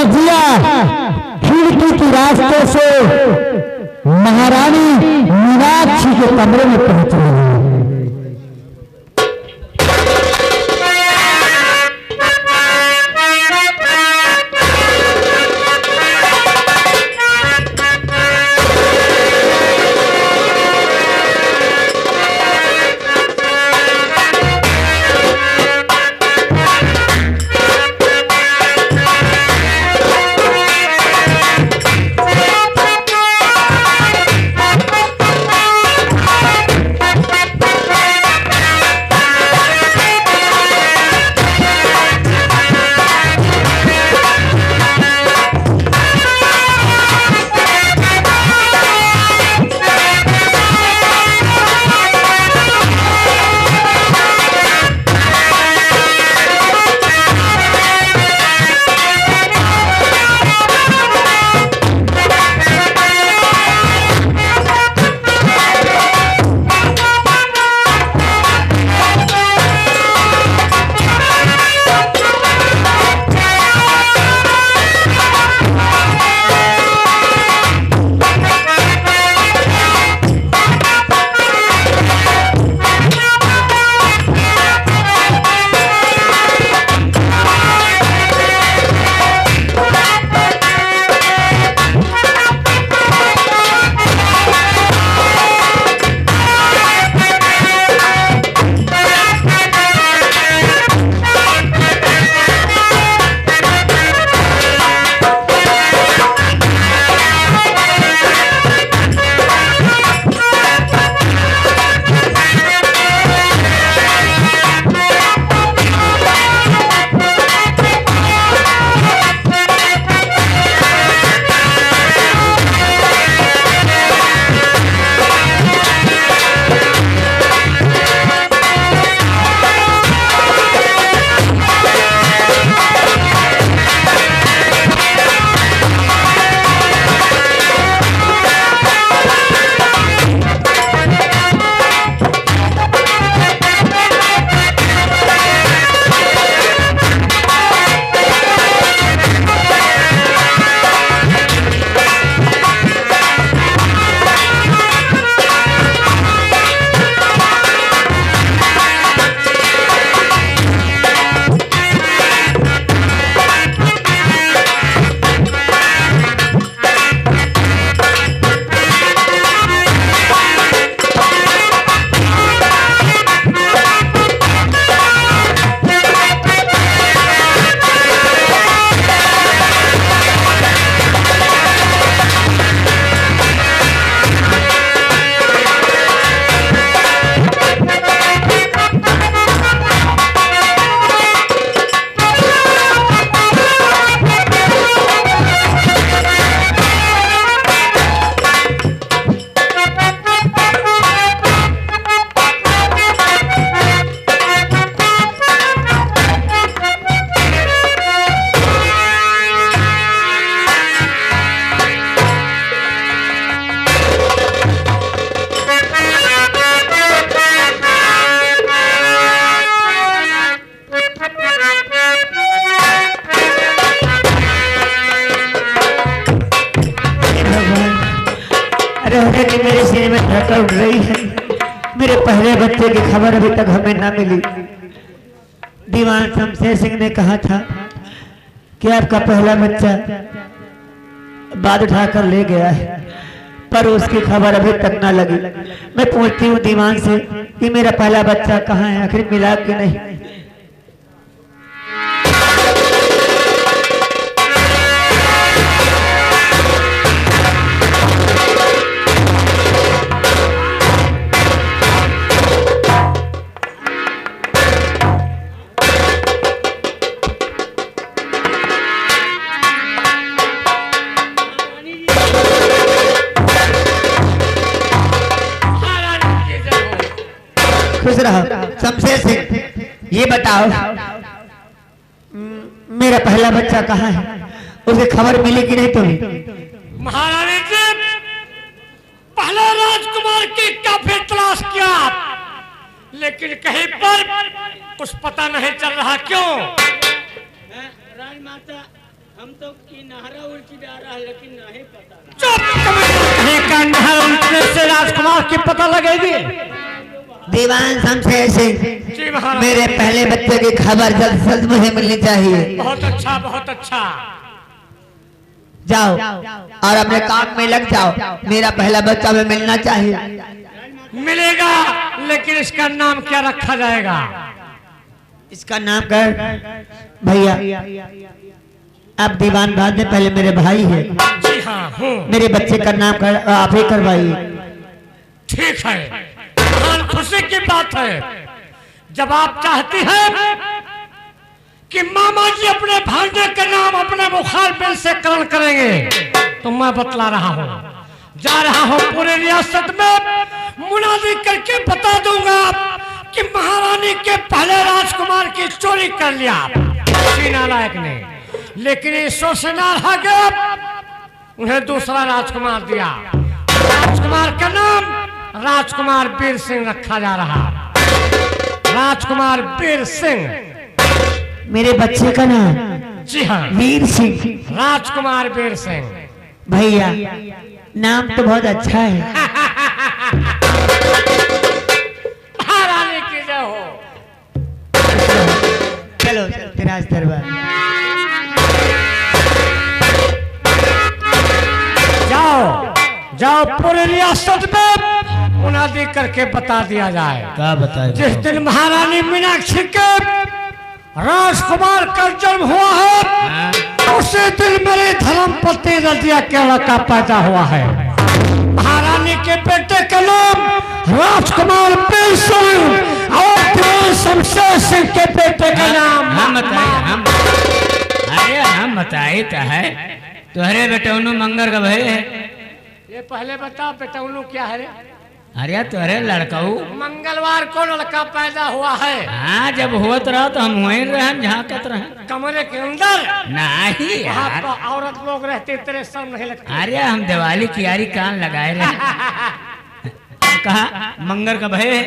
जिया खिड़की के रास्ते से महारानी मीनाक्षी के कमरे में पहुंच रही है। मेरे सिर में धड़कन उठ रही है। मेरे पहले बच्चे की खबर अभी तक हमें ना मिली। दीवान शमशेर सिंह ने कहा था कि आपका पहला बच्चा बाद उठाकर ले गया है, पर उसकी खबर अभी तक ना लगी। मैं पूछती हूँ दीवान से कि मेरा पहला बच्चा कहाँ है, आखिर मिला कि नहीं। खुश रहो शमशेर सिंह, ये बताओ मेरा पहला बच्चा कहाँ है, उसे खबर मिली कि नहीं तुम्हें? महारानी जी, पहले राजकुमार की काफी तलाश किया, लेकिन कहीं पर कुछ पता नहीं चल रहा। क्यों? राजमाता हम तो किनारा उल्टी जा रहा है लेकिन नहीं पता। चुप कहीं का नहर उल्टने से राजकुमार की पता लगेगी। दीवान शमशेर सिंह, जी महाराज। मेरे पहले बच्चे की खबर जल्द से जल्द मुझे मिलनी चाहिए। बहुत अच्छा, बहुत अच्छा। जाओ और अपने काम में लग जाओ। मेरा पहला बच्चा हमें मिलना चाहिए। मिलेगा, लेकिन इसका नाम क्या रखा जाएगा? इसका नाम कर भैया। अब दीवान बाद में, पहले मेरे भाई है। जी हाँ हूँ। मेरे बच्चे का नाम कर आप ही करवाइए। ठीक है, महान खुशी की बात है। जब आप चाहती हैं कि मामा जी अपने भांजे का नाम अपने मुखारबिन से करण करेंगे, तो मैं बतला रहा हूँ। जा रहा हूँ पूरे रियासत में मुनादी करके बता दूंगा कि महारानी के पहले राजकुमार की चोरी कर लिया नालायक ने, लेकिन ईश्वर से नाराज गया, उन्हें दूसरा राजकुमार दिया। राजकुमार का नाम राजकुमार वीर सिंह रखा जा रहा। राजकुमार वीर सिंह मेरे बच्चे का नाम? जी हाँ, वीर सिंह। राजकुमार वीर सिंह। भैया नाम तो बहुत अच्छा है। महारानी की जय हो। चलो चलते राज दरबार। जाओ जाओ, पूरी रियासत में मुनादी करके बता दिया जाए। क्या बताए? जिस दिन महारानी मीनाक्षी के राजकुमार का जन्म हुआ है, उसी दिन मेरे धर्मपति रजिया के लड़का पैदा हुआ है। महारानी के बेटे का नाम राजकुमार वीर सिंह और दीवान शमशेर सिंह के बेटे का नाम हम बताए तो है तुहरे बेटौनु मंगर का भय है। ये पहले बता बेटौनु क्या है रे? अरे तुहरे लड़काऊ मंगलवार को लड़का पैदा हुआ है। हाँ, जब होत रहा तो हम वहीं रहे, झांकत रहे कमरे के अंदर। नहीं वहाँ यार। तो औरत लोग रहते, तेरे सब नहीं लगते। अरे हम दिवाली की यारी कान लगाए रहे। कहा मंगर का भय है,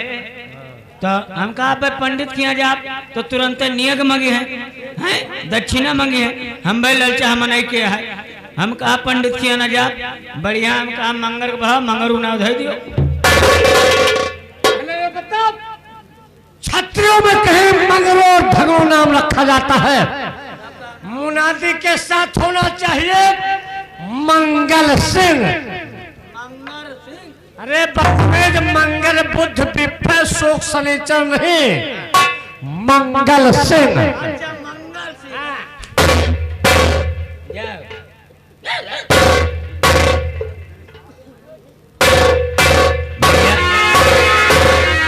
तो हम कहा भाई पंडित किया जा, तो तुरंत नियग मंगे हैं, दक्षिणा मंगे हैं। हम भाई ललचा हम नहीं किया है। हम कहा पंडित किया ना जा, बढ़िया। हम कहा मंगर का भाव मंगरू ना उधर दियो। छत्रियों में कहीं मंगलो और भगो नाम रखा जाता है। मुनादी के साथ होना चाहिए मंगल सिंह। अरे बदमेज, मंगल बुध बिफे शोक शनिचर नहीं, मंगल सिंह।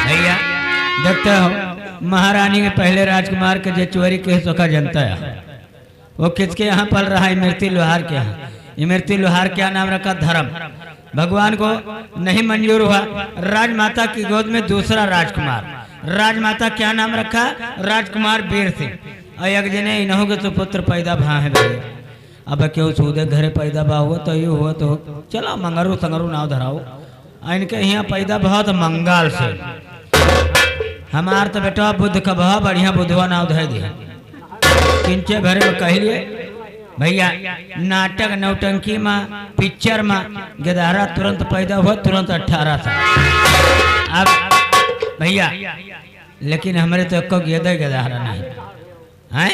भैया देखते हो, महारानी के पहले राजकुमार के जो चोरी केस का जनता है, वो किसके यहाँ पल रहा है? इमरती लोहार के यहाँ। इमरती लोहार क्या नाम रखा? धर्म। भगवान को नहीं मंजूर हुआ, राजमाता की गोद में दूसरा राजकुमार। राजमाता क्या नाम रखा? राजकुमार वीर सिंह। और एक जने इन्हों के तो पुत्र पैदा भा है भैया। अब क्यों सूदे घरे पैदा बा हुआ तो ये हुआ तो चलो मंगरू संगरू नाव धराओ। इनके यहाँ पैदा बहुत मंगल से। हमार तो बेटा बुद्ध का बहुत बढ़िया बुद्धवा नाव धर दिया। किंचे घरे में कह लिए भैया, नाटक नौटंकी में पिक्चर में गिदारा तुरंत पैदा हुआ, तुरंत 18 साल। अब भैया लेकिन हमारे तो एको गेदा गिदारा नहीं है।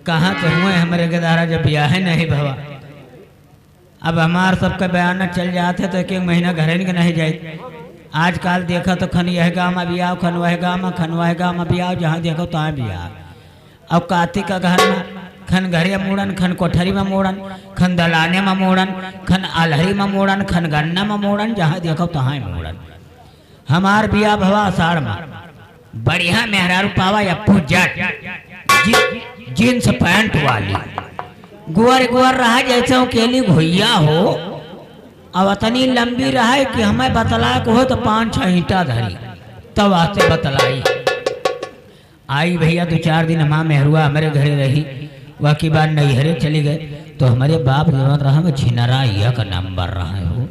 कहाँ तो हुए हमारे गिदारा जब ब्याह नहीं भवा। अब हमार सबका बयान चल जाते तो एक महीना घरे नहीं जाए। आजकल देखा तो खन यह गाँव में बियाह, खन वह गाँव में, खन वह गाँव में बियाह, जहाँ देखो तहाँ बियाह। अब कार्तिक का घर में खन घरे मोड़न, खन कोठरी में मोड़न, खन दलाने में मोड़न, खन आलहरी में मोड़न, खन गन्ना में मोड़न, जहाँ देखो तहाँ मोड़न। हमार बियाह भवा आषाढ़ में। बढ़िया मेहरारू पावा या जींस पैंट वाली, गुअर गुअर रहा जैसे अकेली घोइया हो। अब इतनी लंबी रहा है कि हमें बतला को हो तो 5-6 ईंटा धरी, तब आते बतलाई। आई भैया 2-4 दिन हमारा मेहरुआ हमारे घरे रही। वह की बात नैहरे चली गए तो हमारे बाप जवान रहा में झिनरा यह का नंबर रहा हो।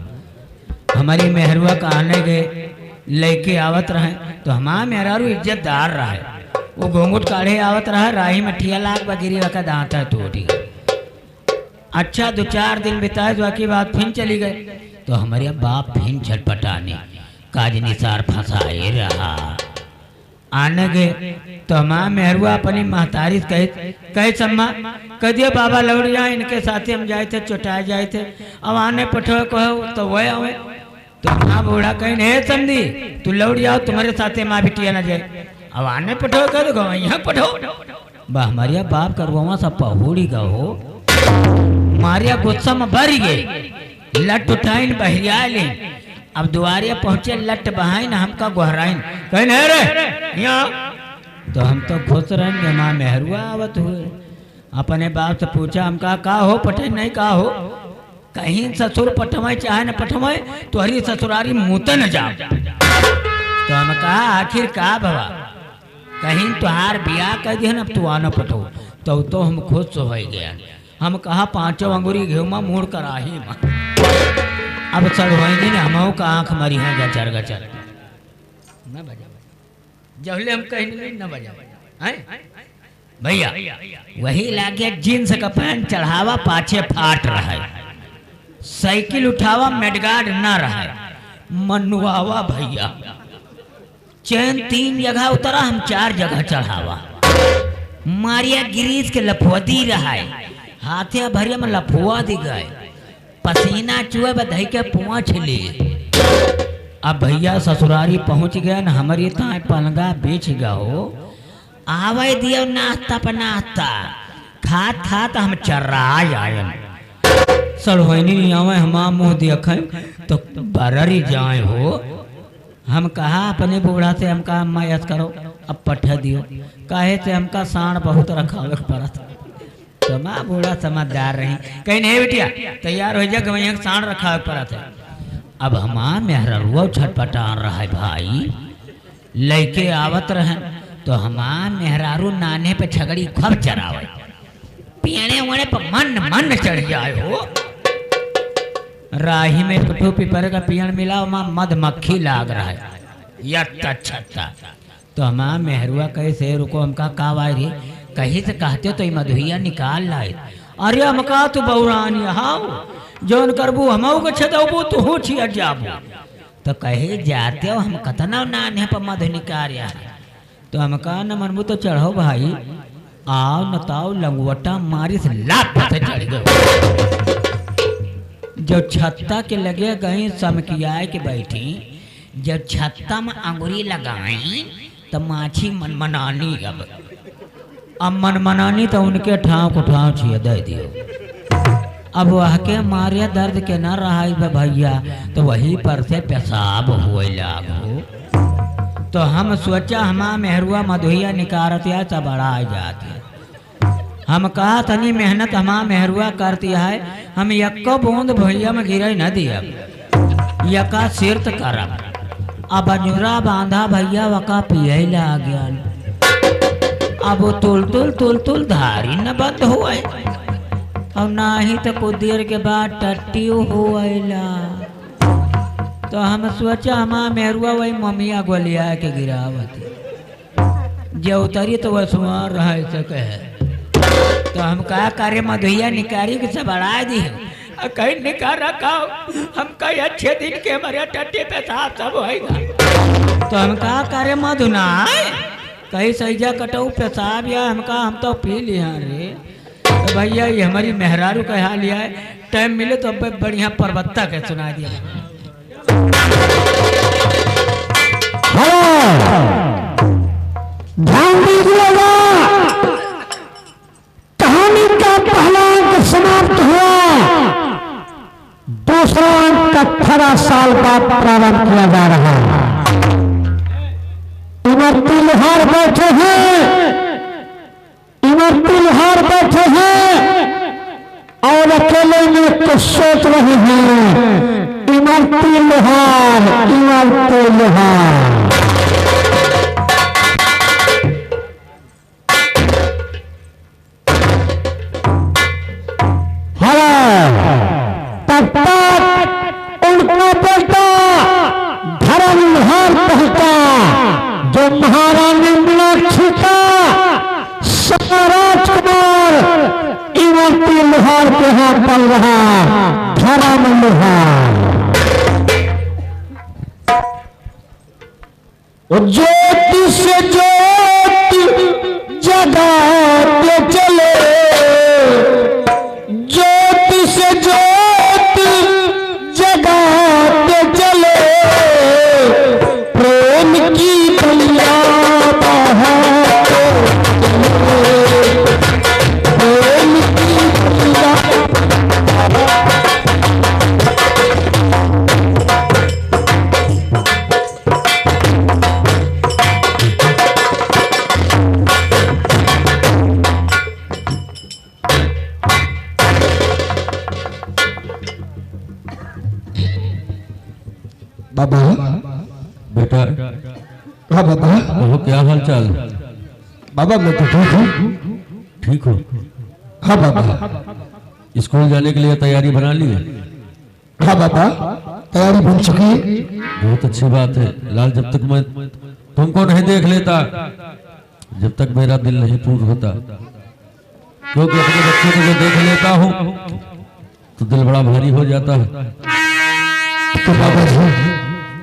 हमारी मेहरुआ का आने गए लेके आवत रहे तो हमारा मेहरारू इज्जतदार रहे। वो घूंघट काढ़े आवत रहा राही में ठिया लाग बगिरी वका दांत है टूटी। अच्छा 2-4 दिन बिताए तो की बात फिर चली गए तो हमारे बाप फिर झटपटाने काज निसार फंसाए रहा। आने गए तो हमारा मेहरुआ अपनी महतारी कहे सम्मा कह दिया बाबा लौट जाए इनके साथ हम जाए थे चुटाए जाए थे अब आने पठो कहो तो वह आवे तो माँ बूढ़ा कहीं नहीं समझी तू लौट जाओ तुम्हारे साथ माँ बिटिया न जाए अब आने पठो कह दो यहाँ पठो बा हमारिया बाप करवा सब पहुड़ी गहो मारिया गुस्सा में भर गई लट उठाइन बहरिया ले अब दुआरिया पहुंचे लट बहाइन हमका गोहराइन कहीं नहीं रे यहाँ तो हम तो खुश रहेंगे माँ मेहरुआ आवत हुए अपने बाप से पूछा हम का हो पटे नहीं का हो कहीं ससुर पटवाए चाहे न पटवाए तो हरी ससुरारी मुँह न जाओ तो हम कहा आखिर का भवा कहीं तुहार बियाह कर दिया अब तू आना पटो तो हम खुश हो गया। हम कहा 5 अंगूरी घेमा मुड़ कर आही माँ अब चढ़वाएंगे ना हम का आँख मरी है गचर गचर न बजा जहले हम कहीं नहीं न बजा भैया वही लागे जींस का पैंट चढ़ावा पाछे फाट रहा है साइकिल उठावा मेडगार्ड ना रहा है मनुआवा भैया चैन 3 जगह उतरा हम 4 जगह चढ़ावा मारिया गिरीश के लफुआ रहा है हाथे भरिया में लफुआ दी गए पसीना चुए बधाई के पहुँच लिए। अब भैया ससुरारी पहुंच गया न हमारी ताए पलंगा बेच गो आवे दियो नाश्ता पर नाश्ता खात खात हम चर्रा आयन सड़ोनी नहीं आवे हम मुँह देख तो बररी जाए हो। हम कहा अपने बूढ़ा से हमका अम्मा यस करो अब पठा दियो काहे से हमका साण बहुत रखावे पड़ा था तो माँ बूढ़ा समझदार रही कहीं नहीं बेटिया तैयार हो जा वहीं साण रखावे पड़ा था। अब हमार मेहरुआ छटपटान रहा है भाई लैके आवत रहे तो हमार मेहरारू नाने पे छगड़ी खब चरावे पीने वने पर मन चढ़ जाए हो राही में पठो पिपर का पियन मिला वहाँ मधमक्खी लाग रहा है यत्ता छत्ता तो हमारा मेहरुआ कैसे रुको हमका कावाई रे कहीं से कहते तो मधुइया निकाल लाए अरे हमका तो बौरानी हाउ जौन करबू हमऊ के छदबू तो हो छिया जाबू तो कहे जाते हो हम कतना नाने पर मधु निकाल तो हमका न मनबू तो चढ़ो भाई आओ नताओ लंगवटा मारी से लात से चढ़ गए जब छत्ता के लगे गई समकियाए के बैठी जब छत्ता में अंगुरी लगाई तो माछी मनमनानी अब मनमनानी तो उनके ठाव को ठाव छिए दे दियो अब वह के मारे दर्द के न रहा भैया तो वहीं पर से पेशाब हुए लागो तो हम सोचा हमारा मेहरुआ मधुइया निकारतिया चबड़ा जाती हम कहा तनी मेहनत हमारा मेहरुआ करती है हम यक्को बूंद भैया में गिरे न दिया यका सिरत करब अब अंजुरा बांधा भैया वका पिए ला गया अब वो तुल धारी न बंद हुआ और ना ही तो कुछ देर के बाद टट्टी हुआ तो हम सोचा हमारा मेहरुआ वही मम्मिया गोलिया के गिरावती जो उतरी तो वह सुमार रहा है कहे तो हम कहा कार्य मधुइया निकारी के सब बढ़ा दी कहीं निकाल रखा हम कहीं अच्छे दिन के हमारे टट्टी पे साफ सब होगा तो हम कहा कार्य मधुना कहीं सहीजा कटऊ पेशाब या हम कहा हम तो पी लिया रे तो भैया ये हमारी मेहरारू का हाल लिया है टाइम मिले तो बढ़िया पर्वत्ता के सुना दिया ध्यान दीजिएगा कहानी का पहला अंक समाप्त हुआ दूसरा अंक 18 साल बाद प्रारंभ किया जा रहा है। इमरती लोहार बैठे हैं और अकेले में कुछ सोच रहे हैं इमरती लोहार उनका बेटा धर्म लोहार पहुंचा जो महारानी मीनाक्षी का लोहार के यहाँ पल रहा धरा में लोहार। ज्योति से ज्योति जगाते चले, ज्योति से ज्योति जगाते चले, प्रेम की भैया बहाते चले, प्रेम की भैया। बाबा बेटा, हाँ बाबा, वो क्या हाल चाल? बाबा मैं तो ठीक हूँ। ठीक हो? हाँ बाबा। स्कूल जाने के लिए तैयारी बना ली है? हाँ बाबा, तैयारी बन चुकी है। बहुत अच्छी बात है लाल। जब तक मैं तुमको नहीं देख लेता, जब तक मेरा दिल नहीं टूट होता, क्योंकि अपने बच्चे को जब देख लेता हूँ तो दिल बड़ा भारी हो जाता है। तो बाबा जी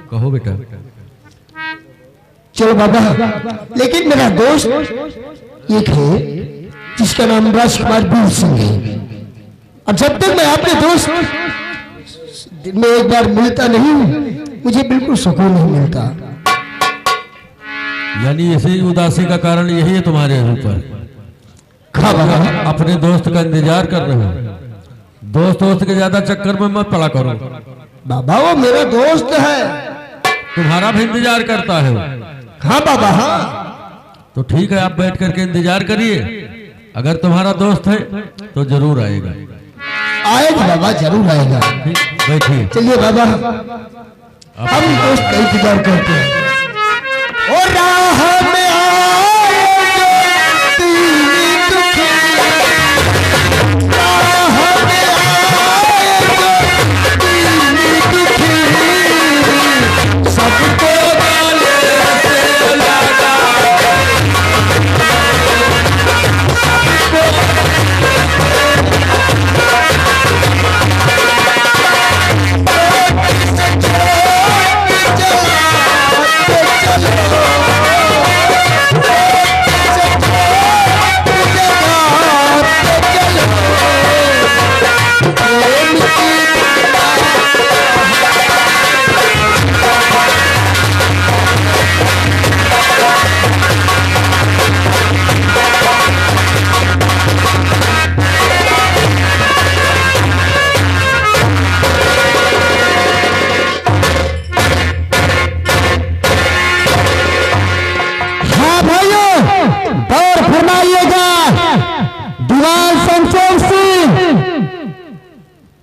कहो बेटा। चलो बाबा, लेकिन मेरा दोस्त एक है जिसका नाम राजकुमार वीर सिंह है, और जब तक मैं अपने दोस्त दिन में एक बार मिलता नहीं मुझे बिल्कुल सुकून नहीं मिलता। यानी इसी उदासी का कारण यही है तुम्हारे ऊपर। हाँ बाबा। अपने दोस्त का इंतजार कर रहे हो। दोस्त के ज्यादा चक्कर में मत पड़ा करो। बाबा वो मेरा दोस्त है। तुम्हारा भी इंतजार करता है वो। हाँ बाबा हाँ। तो ठीक है, आप बैठ करके इंतजार करिए। अगर तुम्हारा दोस्त है तो जरूर आएगा। आएगा बाबा, जरूर आएगा। बैठिए। चलिए बाबा, हम दोस्त का इंतजार करते हैं। और राह में आए जो तीन दुखी, राह में आए जो तीन दुखी, सबको गले से लगा,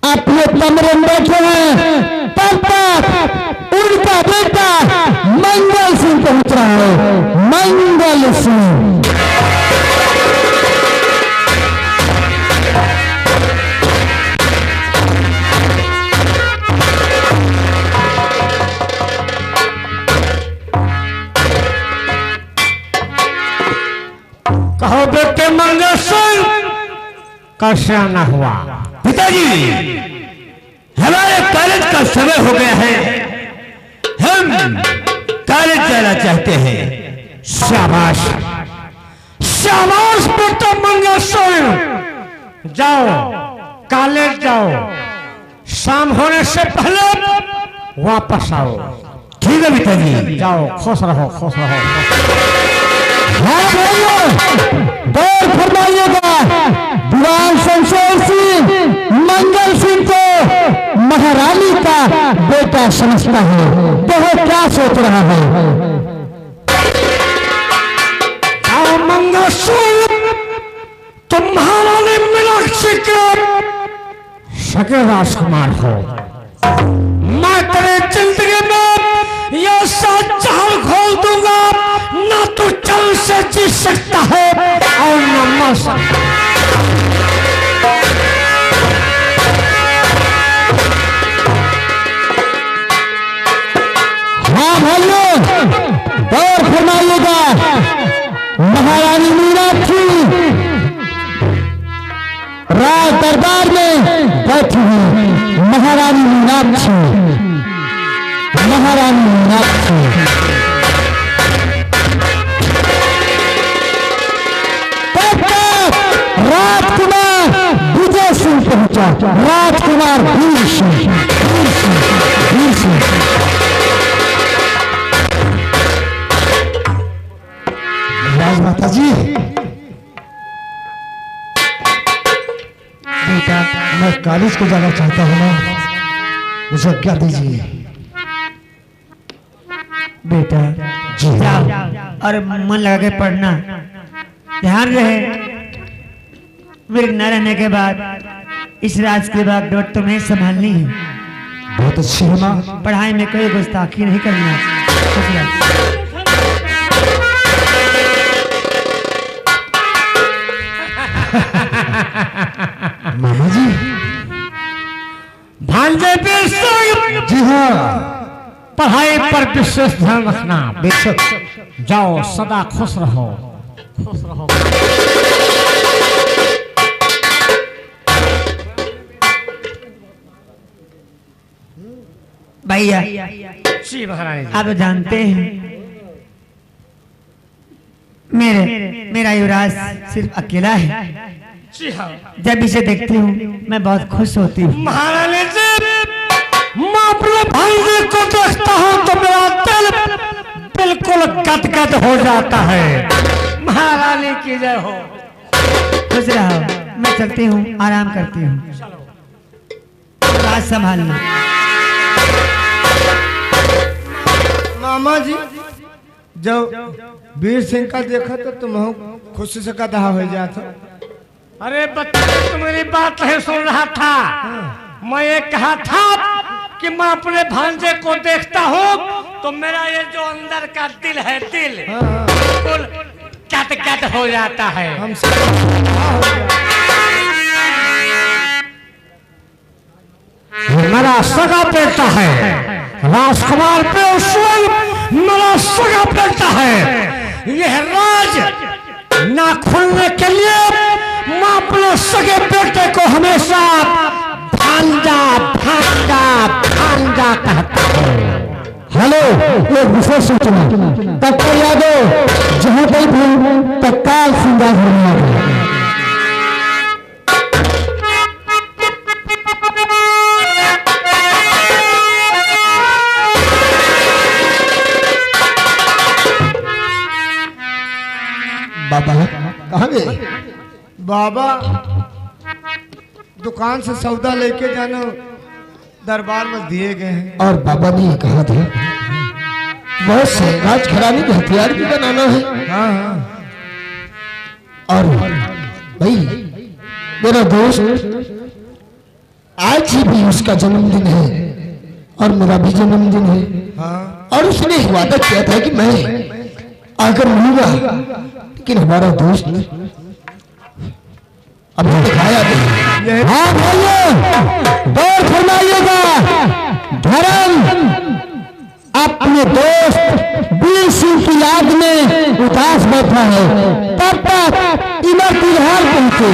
अपने कमरे में बैठे हैं, तब तक उनका बेटा मंगल सिंह पहुंच रहा है। मंगल सिंह कहो बेटे मंगल सिंह कैसे आना हुआ? पिताजी, हमारे कॉलेज का समय हो गया है, हम कॉलेज जाना चाहते हैं। शाबाश शाबाश बेटा मंगल सिंह, जाओ कॉलेज जाओ, शाम होने से पहले वापस आओ। ठीक है पिताजी। जाओ, खुश रहो खुश रहो। हाँ भाइयों, गौर फरमाइएगा। दीवान शमशेर सिंह मंगल सिंह को महारानी का बेटा समझता है, तो वो क्या सोच रहा है? आओ मंगल सिंह, तुम महारानी मीनाक्षी के सगे राजकुमार हो। मैं तेरे जिंदगी में यह जाल खोल दूंगा, ना तू चल से जी सकता है और न मर सकता। हाँ भाइयों, गौर फरमाइएगा। महारानी मीनाक्षी राज दरबार में बैठी हुई महारानी मीनाक्षी, महारानी मीनाक्षी। राजकुमार विजय सिंह पहुंचा, राजकुमार वीर सिंह, वीर सिंह, वीर सिंह। राजमाता जी, बेटा मैं कॉलेज को जाना चाहता हूँ ना, मुझे आज्ञा दीजिए। बेटा जी जाओ और मन लगा के पढ़ना, ध्यान रहे मेरे न रहने के बाद इस राज के बाद डोट तुम्हें संभालनी है। बहुत अच्छी है माँ। पढ़ाई में कोई गुस्ताखी नहीं करना। मामा जी। भांजे बेशक जी हाँ पढ़ाई पर विशेष ध्यान रखना। बेशक। जाओ सदा खुश रहो, खुश रहो। भैया जी महारानी जी। आप जानते हैं मेरा युवराज सिर्फ अकेला है। जी हाँ जब इसे देखती हूँ मैं बहुत खुश होती हूँ। महारानी जी, मैं अपने भांजे को देखता हूँ तो मेरा दिल बिल्कुल गदगद हो जाता है। महारानी की जय हो। खुश रहो, मैं चलती हूँ, आराम करती हूँ। राज संभालना। मामा जी जब वीर सिंह का देखा तो तुम खुशी से कदा हो जाता। अरे बच्चा तुम्हारी बात नहीं सुन रहा था। मैं ये कहा था कि मैं अपने भांजे को देखता हूँ तो मेरा ये जो अंदर का दिल है, दिल बिल्कुल गदगद हो जाता है। हम मेरा सगा बेटा है राजकुमार पेशवा, मेरा सगा बेटा है। यह राज ना खुलने के लिए मैं अपने सगे बेटे को हमेशा भांजा भांजा भांजा कहता हूँ। हेलो, एक विशेष सूचना। तत्काल यादव जहाँ पर भी तत्काल श्रृंगार होने बाबा कहाँ गए? बाबा दुकान से सौदा लेके जाना दरबार में दिए गए हैं। और बाबा ने ये कहा था बहुत से राजघराने के हथियार भी बनाना है। हाँ हाँ। और भाई मेरा दोस्त आज ही भी उसका जन्मदिन है और मेरा भी जन्मदिन है। हाँ। और उसने एक वादा किया था कि मैं आकर मिलूंगा, लेकिन हमारा दोस्त अभी तक आया नहीं। हाँ भाइयों, दौर फरमाइएगा। धर्म अपने दोस्त वीर सिंह की याद में उदास बैठा है, तब तक इमरती हार पहुंचे।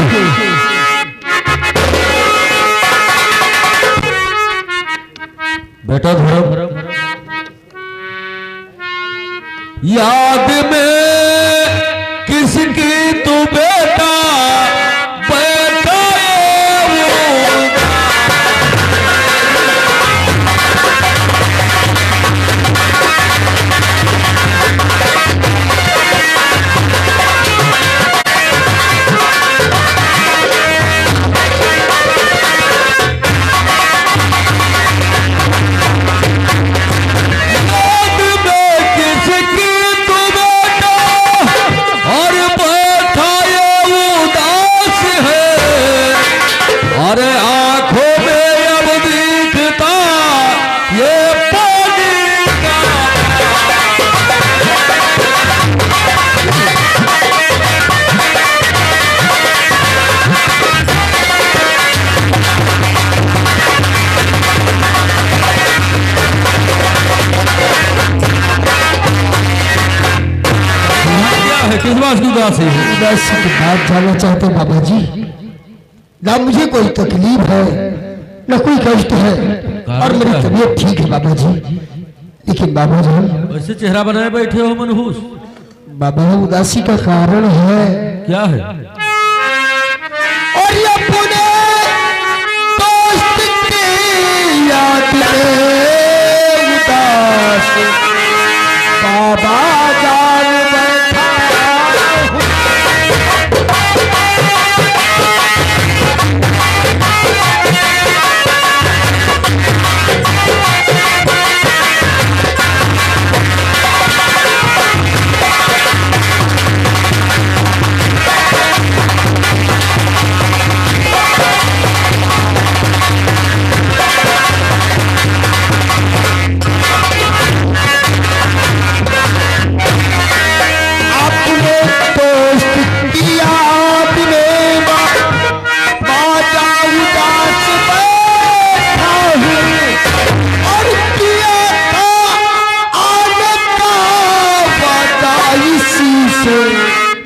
बेटा धर्म, याद में किसकी तू बेटा बैठा किस बात की उदासी है? उदासी की बात जानना चाहते हैं बाबा जी। ना मुझे कोई तकलीफ है ना कोई कष्ट है और मेरी तबीयत ठीक है बाबा जी। लेकिन बाबा जी वैसे चेहरा बनाए बैठे हो मनहूस। बाबा उदासी का कारण है क्या है? और ये अपने दोस्त की याद में उदास बाबा जान बैठा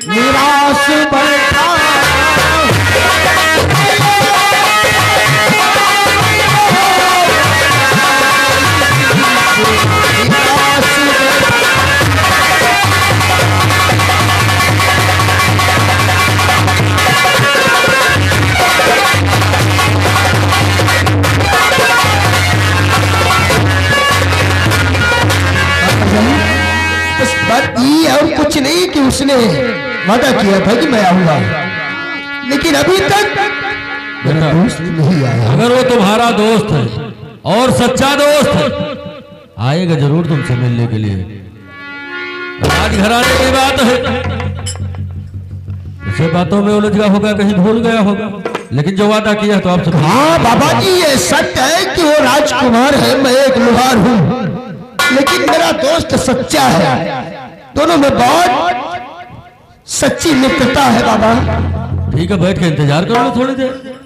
निराश बैठा बात ये और कुछ नहीं कि उसने वादा किया था कि मैं आऊंगा, लेकिन अभी तक मेरा दोस्त नहीं आया। अगर वो तुम्हारा दोस्त है और सच्चा दोस्त है, आएगा जरूर तुमसे मिलने के लिए। राजघराने की बात है, ऐसे बातों में उलझ गया होगा, कहीं भूल गया होगा, लेकिन जो वादा किया तो आपसे। हाँ बाबा जी ये सत्य है कि वो राजकुमार है, मैं एक लुहार हूँ, लेकिन मेरा दोस्त सच्चा है। दोनों में बहुत सच्ची मित्रता है बाबा। ठीक है, बैठ के इंतजार करो थोड़ी देर,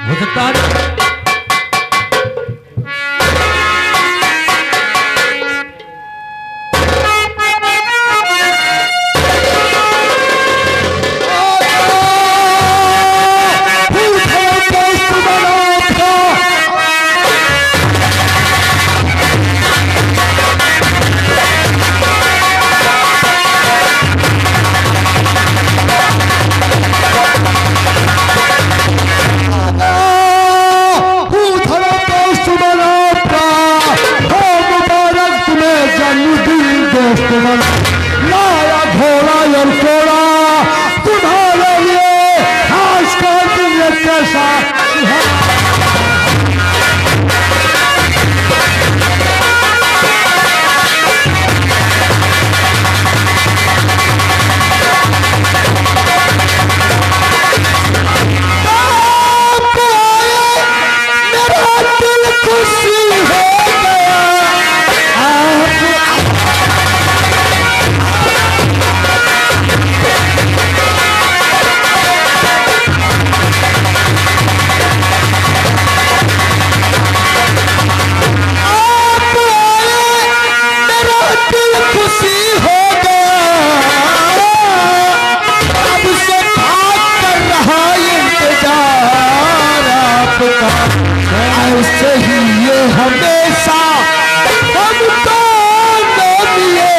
हो सकता है। लाया घोड़ा और कोड़ा तुम्हारे लिए खास कर दिन कैसा मेरा दिल खुशी हो गया। खुशी हो गया, अब से भाग कर रहा इंतजार आपका, ऐसे ही ये हमेशा हमको मिले।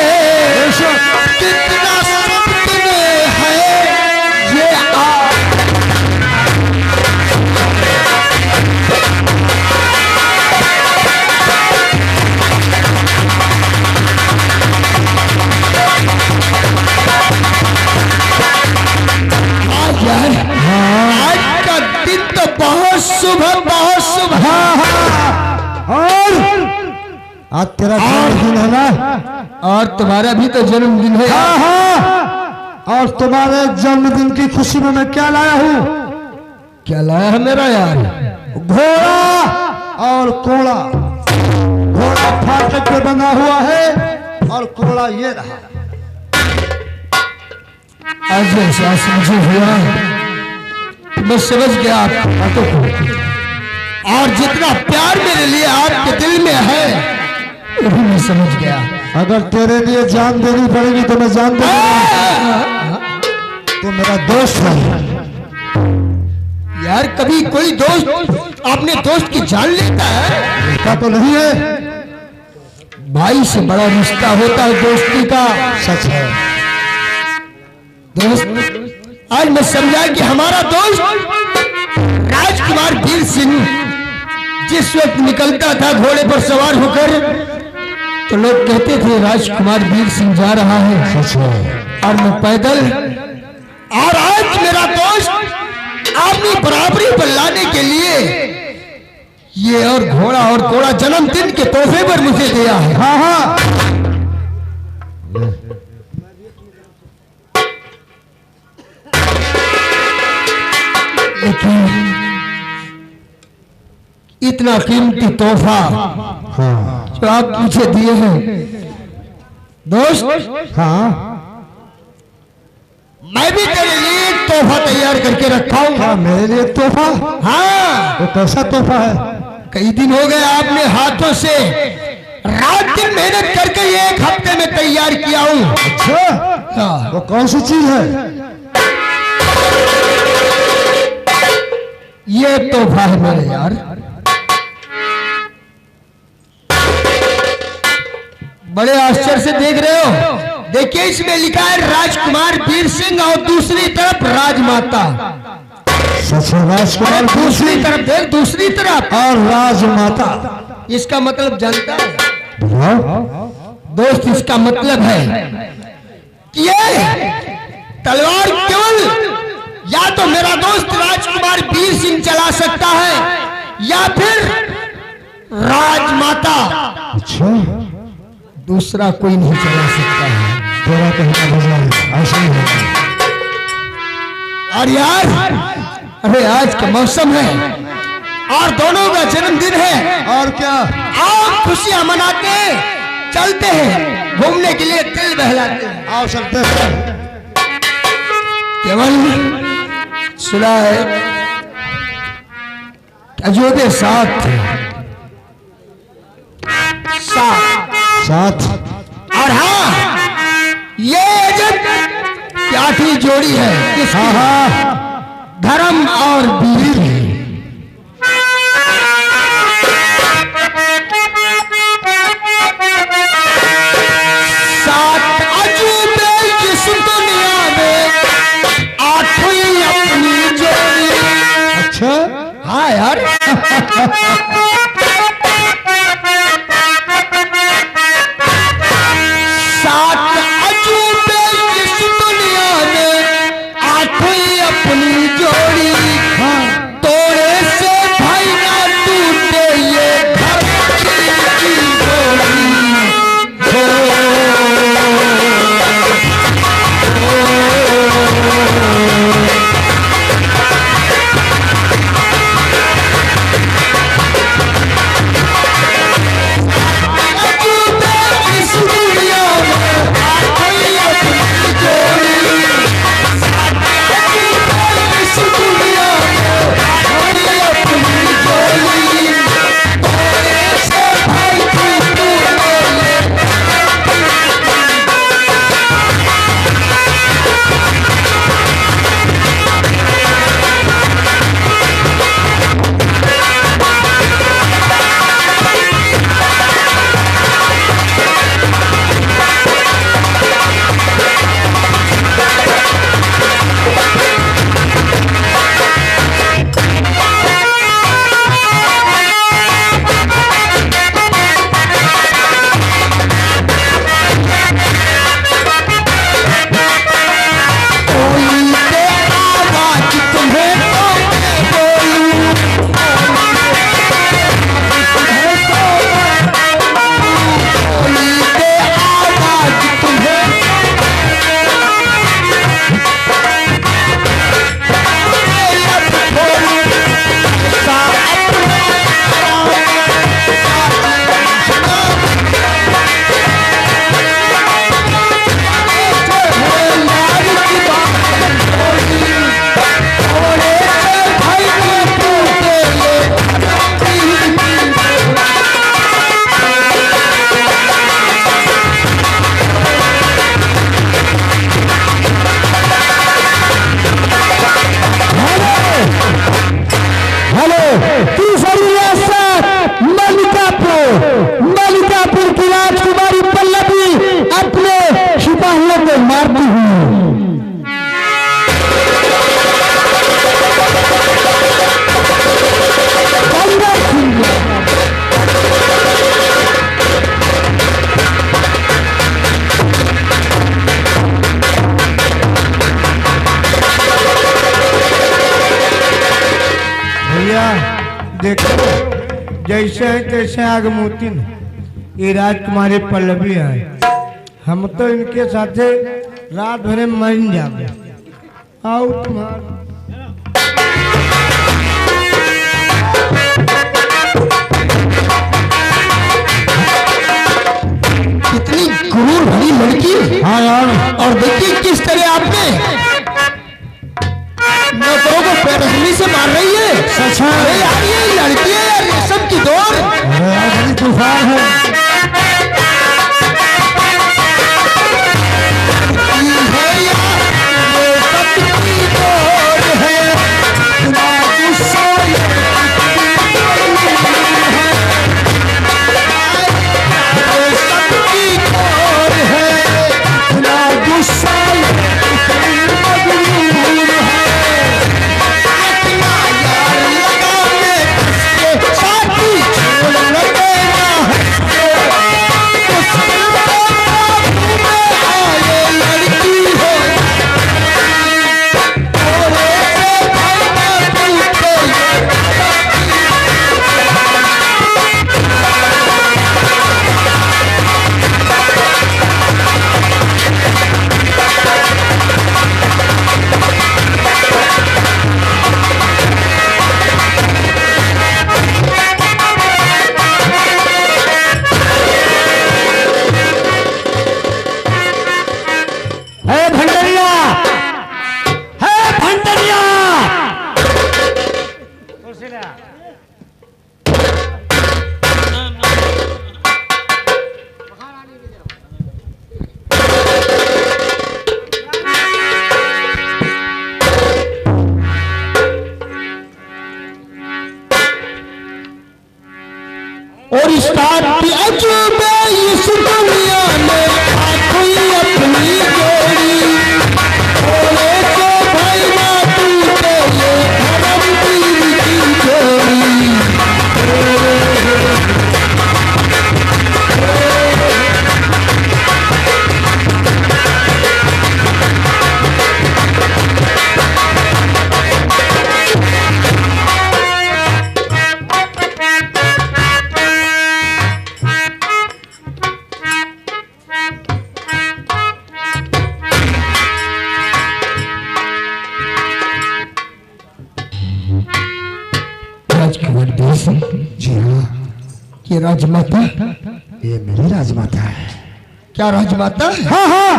कितना सपने हैं ये आज का दिन तो बहुत शुभ और आज तेरा जन्मदिन है ना, और तुम्हारा भी तो जन्मदिन है। और तुम्हारे जन्मदिन की खुशी में मैं क्या लाया हूँ? क्या लाया है मेरा यार? घोड़ा और कोड़ा। घोड़ा फाटक पे बना हुआ है और कोड़ा ये रहा। आज एहसास मुझे हुआ, मैं समझ गया आपकी बातों को, और जितना प्यार मेरे लिए आपके दिल में है वो भी मैं समझ गया। अगर तेरे लिए जान देनी पड़ेगी तो मैं जान दूंगा। तो मेरा दोस्त है यार कभी कोई दोस्त अपने दोस्त की जान लेता है? ऐसा तो नहीं है। भाई से बड़ा रिश्ता होता है दोस्ती का। सच है। दोस्त आज मैं समझा कि हमारा दोस्त राजकुमार वीर सिंह जिस वक्त निकलता था घोड़े पर सवार होकर तो लोग कहते थे राजकुमार वीर सिंह जा रहा है। सच है। और मैं पैदल, और आज मेरा दोस्त अपनी बराबरी पर लाने के लिए ये और घोड़ा जन्मदिन के तोहफे पर मुझे दिया है। हाँ हाँ। लेकिन इतना कीमती तोहफा हाँ जो आप मुझे दिए हैं दोस्त, हाँ। मैं भी तेरे लिए एक तोहफा तैयार करके रखा हूं। हाँ, मेरे लिए तोहफा? हाँ। वो कैसा तोहफा है? कई दिन हो गए आपने हाथों से रात दिन मेहनत करके ये एक हफ्ते में तैयार किया हूं। अच्छा, हाँ। वो कौन सी चीज है? ये तोहफा है मेरे यार। बड़े आश्चर्य से देख रहे हो? देखिए इसमें लिखा है राजकुमार वीर सिंह और दूसरी तरफ राजमाता। सच है। राजकुमार दूसरी तरफ देख, दूसरी तरफ और राजमाता। इसका मतलब जानता है बताओ। दोस्त? इसका मतलब है कि ये तलवार केवल या तो मेरा दोस्त राजकुमार वीर सिंह चला सकता है या फिर राजमाता। अच्छा, दूसरा कोई नहीं चला सकता है। तेरा कहना मजा है, ऐसा ही होगा। और यार अरे आज का मौसम है और दोनों का जन्मदिन है। और क्या? आओ खुशियां मनाते चलते हैं घूमने के लिए, दिल बहलाते हैं। आओ चलते हैं। केवल सुना है अजोबे साथ साथ साथ। और हाँ ये अजब प्याठी जोड़ी है। किसकी? हाँ हाँ। धर्म और वीर की। सात अजूबे जिस दुनिया में आठवीं अपनी जोड़ी। अच्छा, हाँ यार। सात अजूबे जिस दुनिया में आठवीं अपनी जोड़ी। हाँ। भैया देखो जैसे है तैसे आगे मोती न ये राजकुमारी पल्लवी है। हम तो इनके साथे रात भर में मर जाओगे। आओ तुम्हारा कितनी गुरूर भरी लड़की। हाँ यार, और देखिए किस तरह आपने नौकरों को पैरजनी से मार रही है। सच है। अरे यार ये लड़की है यार, रेशम की दौड़। अरे यार बड़ी तूफान है। और इस अजूबे इस दुनिया में कोई अपनी जोड़ी बोले तो भाई ना टूटे ये धर्म वीर की जोड़ी। जी हाँ, ये राजमाता, ये मेरी राजमाता है। क्या राजमाता है? हाँ हाँ,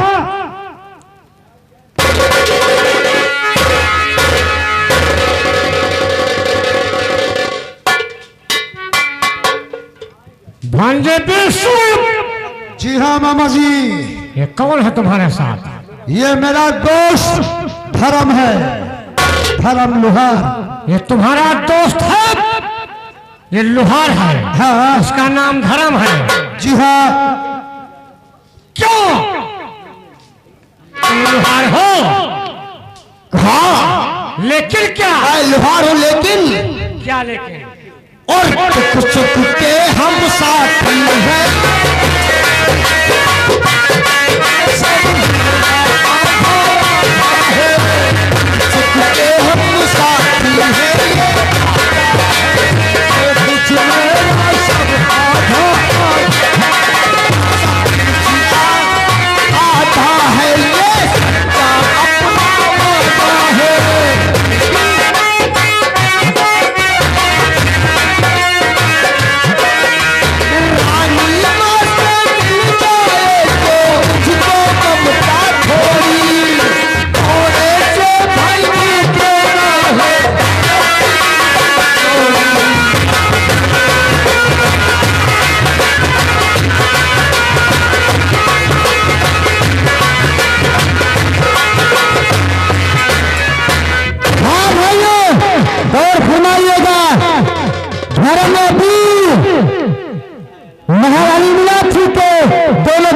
भांजे विष्णु, जी हाँ मामा जी। ये कौन है तुम्हारे साथ? ये मेरा दोस्त धर्म है, धर्म लोहार। ये तुम्हारा दोस्त है? ये लोहार है? हाँ। उसका नाम धर्म है? जी हाँ। क्यों तुम लोहार हो? हाँ लेकिन क्या? लोहार हो लेकिन क्या लेकिन? और सुख के हम साथी हैं। सुख के हम साथी हैं। कुछ मेरा सब आधा है ये क्या अपना वादा है। महारानी मीनाक्षी के दोनों